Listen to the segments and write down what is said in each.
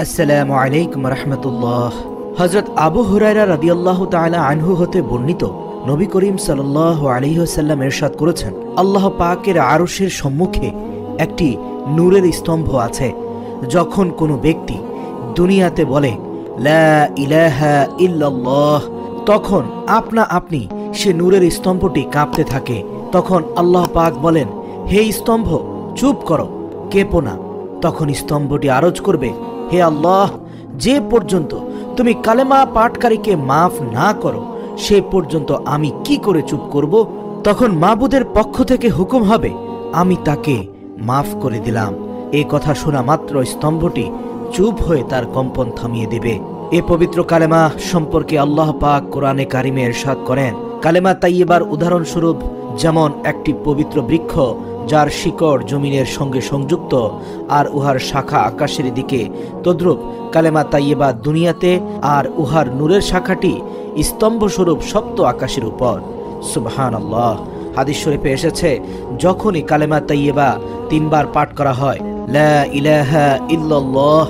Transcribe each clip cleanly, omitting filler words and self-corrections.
আসসালামু আলাইকুম রহমতুল্লাহ। হযরত আবু হুরায়রা রাদিয়াল্লাহু তাআলা আনহু হতে বর্ণিত, নবী করিম সাল্লাল্লাহু আলাইহি ওয়াসাল্লাম ইরশাদ করেছেন, আল্লাহ পাকের আরশের সম্মুখে একটি নূরের স্তম্ভ আছে। যখন কোনো ব্যক্তি দুনিয়াতে বলে লা ইলাহা ইল্লাল্লাহ, তখন আপনা আপনি সে নূরের স্তম্ভটি কাঁপতে থাকে। তখন আল্লাহ পাক বলেন, হে স্তম্ভ চুপ করো, কেঁপো না। তখন স্তম্ভটি আরজ করবে, হে আল্লাহ, যে পর্যন্ত তুমি কালেমা পাঠকারীকে মাফ না করো সে পর্যন্ত আমি কি করে চুপ করব? তখন মাবুদের পক্ষ থেকে হুকুম হবে, আমি তাকে মাফ করে দিলাম। এই কথা শোনা মাত্র স্তম্ভটি চুপ হয়ে তার কম্পন থামিয়ে দেবে। এ পবিত্র কালেমা সম্পর্কে আল্লাহ পাক কোরআনে কারিমে ইরশাদ করেন, কালেমা তাইয়্যিবার উদাহরণস্বরূপ যেমন একটি পবিত্র বৃক্ষ যার শিকড় জমিনের সঙ্গে সংযুক্ত আর উহার শাখা আকাশের দিকে, তদ্রূপ কালেমা তাইয়্যিবা দুনিয়াতে আর উহার নূরের শাখাটি স্তম্ভস্বরূপ সপ্ত আকাশের উপর। সুবহানাল্লাহ। হাদিস শরীফে এসেছে, যখনই কালেমা তাইয়্যিবা 3 বার পাঠ করা হয়, লা ইলাহা ইল্লাল্লাহ,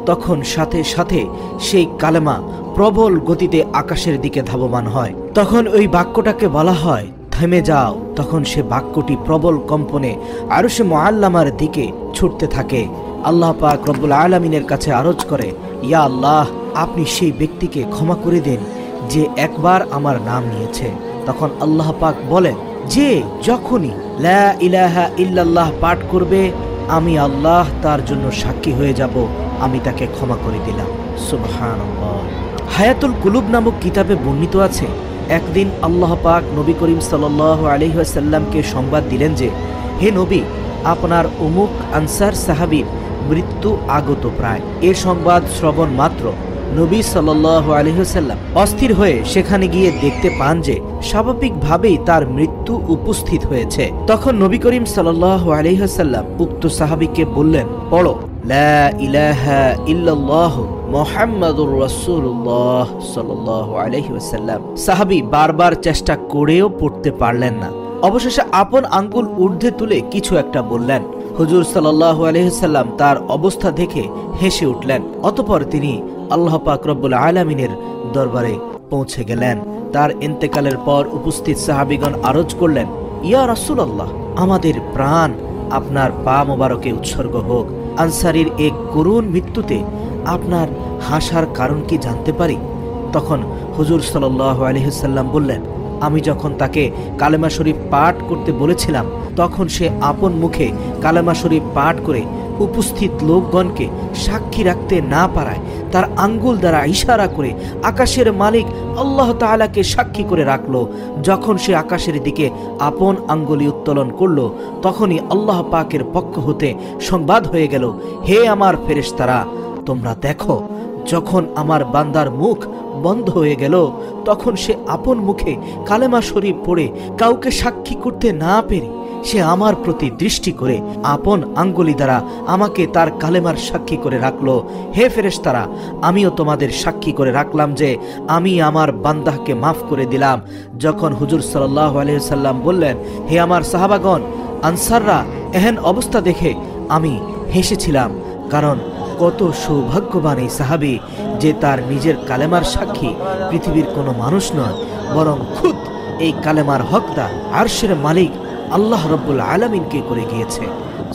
তখন সাথে সাথে সেই কালেমা প্রবল গতিতে আকাশের দিকে ধাবমান হয়। তখন ওই বাক্যটাকে বলা হয় থেমে যাও। তখন সে বাক্যটি প্রবল কম্পনে আরশে মুআল্লামার দিকে ছুটতে থাকে। আল্লাহ পাক রব্বুল আলামিনের কাছে আরজ করে, ইয়া আল্লাহ, আপনি সেই ব্যক্তিকে ক্ষমা করে দিন যে একবার আমার নাম নিয়েছে। তখন আল্লাহ পাক বলেন যে যখনই লা ইলাহা ইল্লাল্লাহ পাঠ করবে, আমি আল্লাহ তার জন্য সাক্ষী হয়ে যাব, আমি তাকে ক্ষমা করে দিলাম। সুবহানাল্লাহ। হায়াতুল কুলুব নামক কিতাবে বর্ণিত আছে, একদিন আল্লাহ পাক নবী করিম সাল্লাল্লাহু আলাইহি ওয়াসাল্লামকে সংবাদ দিলেন যে, হে নবী, আপনার অমুক আনসার সাহাবীর মৃত্যু আগত প্রায়। এ সংবাদ শ্রবণ মাত্র নবী সাল্লাল্লাহু আলাইহি ওয়াসাল্লাম অস্থির হয়ে সেখানে গিয়ে দেখতে পান যে স্বাভাবিকভাবেই তার মৃত্যু উপস্থিত হয়েছে। তখন নবী করিম সাল্লাল্লাহু আলাইহি ওয়াসাল্লাম উক্ত সাহাবীকে বললেন, পড়ো লা ইলাহা ইল্লাল্লাহ মুহাম্মাদুর রাসূলুল্লাহ সাল্লাল্লাহু আলাইহি ওয়াসাল্লাম। সাহাবী বারবার চেষ্টা করেও পড়তে পারলেন না। অবশেষে আপন আঙ্গুল ঊর্ধ্বে তুলে কিছু একটা বললেন। হুজুর সাল্লাল্লাহু আলাইহি ওয়াসাল্লাম তার অবস্থা দেখে হেসে উঠলেন। অতঃপর তিনি আল্লাহ পাক রব্বুল আলামিনের দরবারে পৌঁছে গেলেন। তার ইন্তেকালের পর উপস্থিত সাহাবীগণ আরজ করলেন, ইয়া রাসূলুল্লাহ, আমাদের প্রাণ আপনার পা মোবারকে উৎসর্গ হোক। আনসারীর এক করুণ মৃত্যুতে আপনার হাসার কারণ কি জানতে পারি? তখন হুজুর সাল্লাল্লাহু আলাইহি ওয়াসাল্লাম বললেন, আমি যখন তাকে কালেমা শরীফ পাঠ করতে বলেছিলাম, তখন সে আপন মুখে কালেমা শরীফ পাঠ করে উপস্থিত লোকগণকে সাক্ষী রাখতে না পারায় তার আঙ্গুল দ্বারা ইশারা করে আকাশের মালিক আল্লাহ তাআলাকে সাক্ষী করে রাখলো। যখন সে আকাশের দিকে আপন আঙ্গুলি উত্তোলন করলো, তখনই আল্লাহ পাকের পক্ষ হতে সংবাদ হয়ে গেল, হে আমার ফেরেশতারা, তোমরা দেখো, যখন আমার বান্দার মুখ বন্ধ হয়ে গেল, তখন সে আপন মুখে কালেমা শরীফ পড়ে কাউকে সাক্ষী করতে না পেরে সে আমার প্রতি দৃষ্টি করে আপন আঙ্গুলি দ্বারা আমাকে তার কালেমার সাক্ষী করে রাখলো। হে ফেরেশতারা, আমিও তোমাদের সাক্ষী করে রাখলাম যে আমি আমার বান্দাকে মাফ করে দিলাম। যখন হুজুর সাল্লাল্লাহু আলাইহি ওয়াসাল্লাম বললেন, হে আমার সাহাবাগণ, আনসাররা এহেন অবস্থা দেখে আমি হেসেছিলাম, কারণ কত সৌভাগ্যবান এই সাহাবী যে তার নিজের কালেমার সাক্ষী পৃথিবীর কোনো মানুষ নয়, বরং খুদ এই কালেমার হকদার আরশের মালিক আল্লাহ রব্বুল আলামিনকে করে গিয়েছে।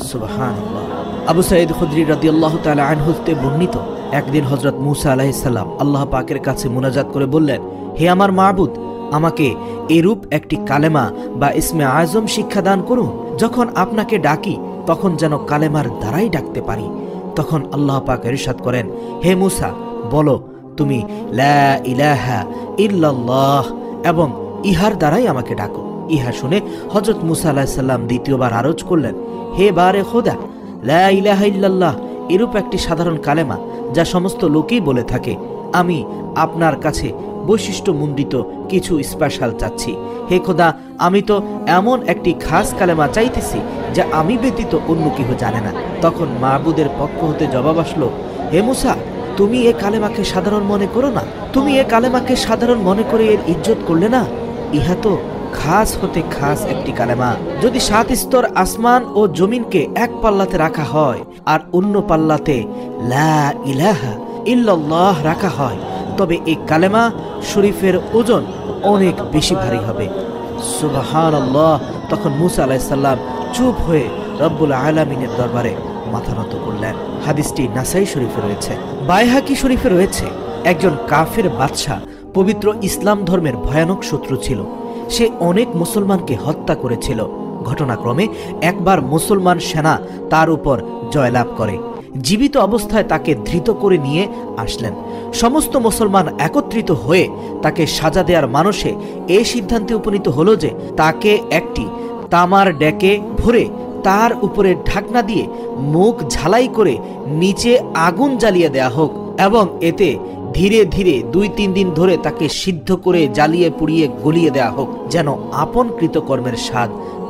সুবহানাল্লাহ। আবু সাঈদ খুদরি রাদিয়াল্লাহু তাআলা আনহু হতে বর্ণিত, একদিন হযরত মূসা আলাইহিস সালাম আল্লাহ পাকের কাছে মুনাজাত করে বললেন, হে আমার মাবুদ, আমাকে এরূপ একটি কালেমা বা ইসমে আযম শিক্ষা দান করুন, যখন আপনাকে ডাকি তখন যেন কালেমার দ্বারাই ডাকতে পারি। তখন আল্লাহ পাক ইরশাদ করেন, হে মূসা, বলো তুমি লা ইলাহা ইল্লাল্লাহ এবং ইহার দ্বারাই আমাকে ডাকো। ইহা শুনে হযরত মূসা আলাইহিস সালাম দ্বিতীয়বার আরজ করলেন, হে বারে খোদা, লা ইলাহা ইল্লাল্লাহ এরূপ একটি সাধারণ কালেমা যা সমস্ত লোকই বলে থাকে। আমি আপনার কাছে বৈশিষ্ট্যমণ্ডিত কিছু স্পেশাল চাচ্ছি। হে খোদা, আমি তো এমন একটি খাস কালেমা চাইতেছি যা আমি ব্যতীত অন্য কেউ জানে না। তখন মাবুদের পক্ষ হতে জবাব আসলো, হে মূসা, তুমি এ কালেমাকে সাধারণ মনে করো না। তুমি এ কালেমাকে সাধারণ মনে করে এর ইজ্জত করলে না। ইহা তো খাস হতে খাস একটি কালেমা। যদি 7 স্তর আসমান ও জমিনকে এক পাল্লাতে রাখা হয় আর অন্য পাল্লাতে লা ইলাহা ইল্লাল্লাহ রাখা হয়, তবে এই কালেমা শরীফের ওজন অনেক বেশি ভারী হবে। সুবহানাল্লাহ। তখন মুসা আলাইহিস সালাম চুপ হয়ে রব্বুল আলামিনের দরবারে মাথা নত করলেন। হাদিসটি নাসাই শরীফে রয়েছে, বাইহাকি শরীফে রয়েছে। একজন কাফের বাদশা পবিত্র ইসলাম ধর্মের ভয়ানক শত্রু ছিল। সে অনেক মুসলমানকে হত্যা করেছিল। ঘটনাক্রমে একবার মুসলমান সেনা তার উপর জয়লাভ করে। জীবিত অবস্থায় তাকে ধৃত করে নিয়ে আসলেন। সমস্ত মুসলমান একত্রিত হয়ে তাকে সাজা দেওয়ার মানসে এই সিদ্ধান্তে উপনীত হলো যে তাকে একটি তামার ডেকে ভরে তার উপরে ঢাকনা দিয়ে মুখ ঝালাই করে নিচে আগুন জ্বালিয়ে দেয়া হোক এবং এতে ধীরে ধীরে 2-3 দিন ধরে তাকে সিদ্ধ করে জ্বালিয়ে পুড়িয়ে গলিয়ে দেয়া হোক, যেন আপন কৃতকর্মের স্বাদ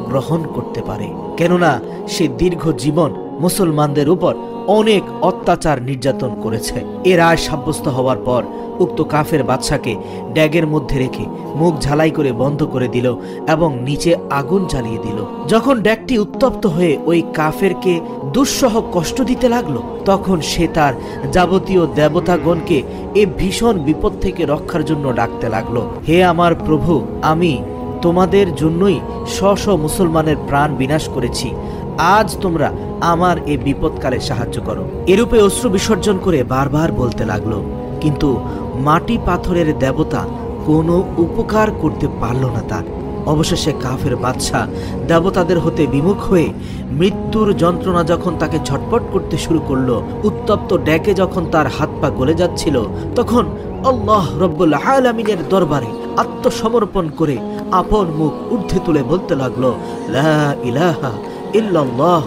গ্রহণ করতে পারে। কেননা সে দীর্ঘ জীবন মুসলমানদের উপর অনেক অত্যাচার নির্যাতন করেছে। এ রায় সাব্যস্ত হওয়ার পর উক্ত কাফের বাদশাকে ড্যাগের মধ্যে রেখে মুখ ঝালাই করে বন্ধ করে দিল এবং নিচে আগুন জ্বালিয়ে দিল। যখন ড্যাগটি উত্তপ্ত হয়ে ওই কাফেরকে দুঃসহ কষ্ট দিতে লাগলো, তখন সে তার যাবতীয় দেবতাগণকে এ ভীষণ বিপদ থেকে রক্ষার জন্য ডাকতে লাগলো, হে আমার প্রভু, আমি তোমাদের জন্যই শ মুসলমানের প্রাণ বিনাশ করেছি। আজ তোমরা আমার এই বিপদকালে সাহায্য করো। এরূপে অশ্রু বিসর্জন করে বারবার বলতে লাগলো, কিন্তু মাটি পাথরের দেবতা কোনো উপকার করতে পারল না তার। অবশেষে কাফের বাদশা দেবতাদের হতে বিমুখ হয়ে মৃত্যুর যন্ত্রণা যখন তাকে ছটপট করতে শুরু করলো, উত্তপ্ত ডেকে যখন তার হাত পা গলে যাচ্ছিল, তখন আল্লাহ রব্বুল আলামিনের দরবারে আত্মসমর্পণ করে আপন মুখ ঊর্ধ্বে তুলে বলতে লাগলো, লা ইলাহা ইল্লাল্লাহ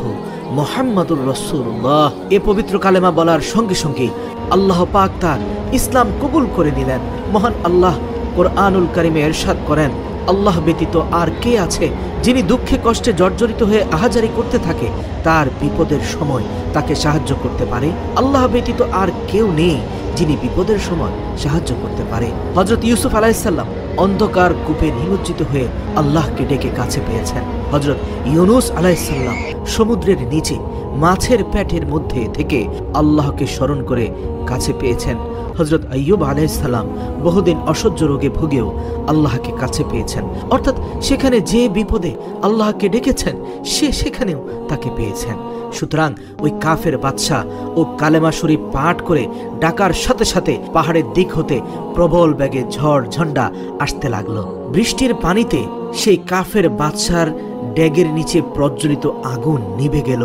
মুহাম্মাদুর রাসূলুল্লাহ। এ পবিত্র কালেমা বলার সঙ্গে সঙ্গে আল্লাহ পাক তার ইসলাম কবুল করে নিলেন। মহান আল্লাহ কোরআনুল কারিমে ইরশাদ করেন, আল্লাহ ব্যতীত আর কে আছে যিনি দুঃখে কষ্টে জর্জরিত হয়ে আহাজারি করতে থাকে, তার বিপদের সময় তাকে সাহায্য করতে পারে। আল্লাহ ব্যতীত আর কেউ নেই যিনি বিপদের সময় সাহায্য করতে পারে। হযরত ইউসুফ আলাইহিস সালাম অন্ধকার কূপে নিমজ্জিত হয়ে আল্লাহকে ডেকে কাছে পেয়েছেন। হযরত ইউনূস আলাইহিস সালাম সমুদ্রের নিচে মাছের পেটের মধ্যে থেকে আল্লাহকে স্মরণ করে কাছে পেয়েছেন। হযরত আইয়ুব আলাইহিস সালাম বহুদিন অসহ্য রোগে ভুগেও আল্লাহকে কাছে পেয়েছেন। অর্থাৎ সেখানে যে বিপদে আল্লাহকে ডেকেছেন সে সেখানেও তাকে পেয়েছেন। সুতরাং ওই কাফের বাদশা ও কালেমা শরীফ পাঠ করে ডাকার সাথে সাথে পাহাড়ের দিক হতে প্রবল বেগে ঝড় ঝন্ডা আসতে লাগলো। বৃষ্টির পানিতে সেই কাফের বাদশার ড্যাগের নিচে প্রজ্বলিত আগুন নিভে গেল।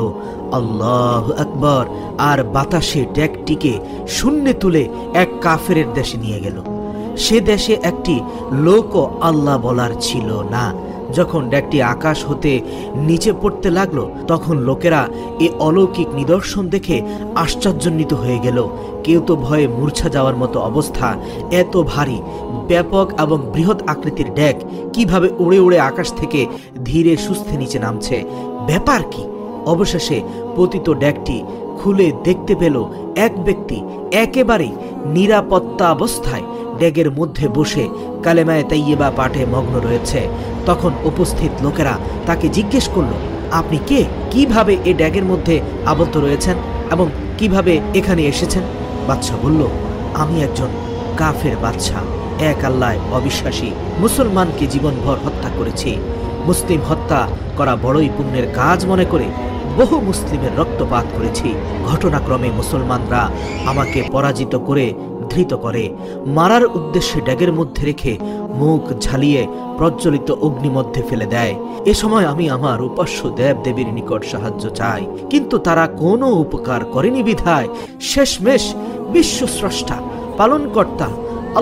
আল্লাহু আকবার। আর বাতাসে ড্যাগটিকে শূন্যে তুলে এক কাফের দেশে নিয়ে গেল। সে দেশে একটি লোকও আল্লাহ বলার ছিল না। যখন ড্যাগটি আকাশ হতে নিচে পড়তে লাগলো, তখন লোকেরা এ অলৌকিক নিদর্শন দেখে আশ্চর্যান্বিত হয়ে গেল। কেউ তো ভয়ে মূর্ছা যাওয়ার মতো অবস্থা। এত ভারী, ব্যাপক এবং বৃহৎ আকৃতির ড্যাগ কিভাবে উড়ে উড়ে আকাশ থেকে ধীরে সুস্থে নিচে নামছে, ব্যাপার কি? অবশেষে পতিত ড্যাগটি খুলে দেখতে পেল এক ব্যক্তি একেবারে নিরাপত্তা অবস্থায় ড্যাগের মধ্যে বসে কালেমায়ে তাইয়্যিবা পাঠে মগ্ন রয়েছে। তখন উপস্থিত লোকেরা তাকে জিজ্ঞেস করলো, আপনি কে? কিভাবে এই ড্যাগের মধ্যে আবদ্ধ রয়েছেন এবং কিভাবে এখানে এসেছেন? বাদশা বলল, আমি একজন কাফের বাদশা, এক আল্লাহ অবিশ্বাসী মুসলমানকে জীবনভর হত্যা করেছি। মুসলিম হত্যা করা বড়ই পুণ্যের কাজ মনে করে বহু মুসলিমের রক্তপাত করেছি। ঘটনাক্রমে মুসলমানরা আমাকে পরাজিত করে ধৃত করে মারার উদ্দেশ্যে ড্যাগের মধ্যে রেখে মুখ ঝালিয়ে প্রজ্বলিত অগ্নি মধ্যে ফেলে দেয়। এ সময় আমি আমার উপাস্য দেব দেবীর নিকট সাহায্য চাই, কিন্তু তারা কোনো উপকার করেনি বিধায় শেষমেশ বিশ্বস্রষ্টা পালনকর্তা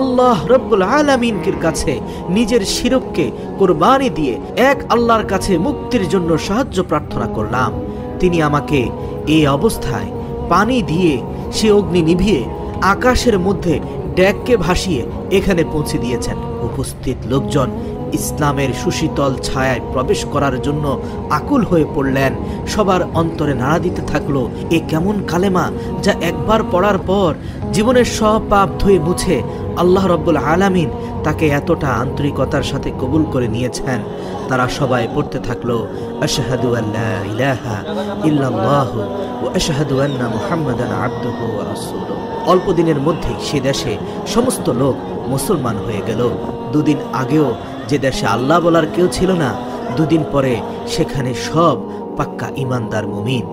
আল্লাহ রব্বুল আলামিনের কাছে নিজের শিরককে কুরবানি দিয়ে এক আল্লাহর কাছে মুক্তির জন্য সাহায্য প্রার্থনা করলাম। তিনি আমাকে এই অবস্থায় পানি দিয়ে সে অগ্নি নিভিয়ে আকাশের মধ্যে ড্যাগকে ভাসিয়ে এখানে পৌঁছে দিয়েছেন। উপস্থিত লোকজন ইসলামের সুশীতল ছায়ায় প্রবেশ করার জন্য আকুল হয়ে পড়লেন। সবার অন্তরে নাড়া দিতে থাকলো এ কেমন কালেমা যা একবার পড়ার পর জীবনের সব পাপ ধুয়ে মুছে আল্লাহ রাব্বুল আলামিন তাকে এতটা আন্তরিকতার সাথে কবুল করে নিয়েছেন। তারা সবাই পড়তে থাকলো আশহাদু আল্লা ইলাহা ইল্লাল্লাহু ওয়া আশহাদু আন্না মুহাম্মাদান আবদুহু ওয়া রাসূলুহু। অল্প দিনের মধ্যেই সে দেশে সমস্ত লোক মুসলমান হয়ে গেল। দুদিন আগেও যে দেশে আল্লাহ বলার কেউ ছিল না, দুদিন পরে সেখানে সব পাক্কা ইমানদার মুমিন।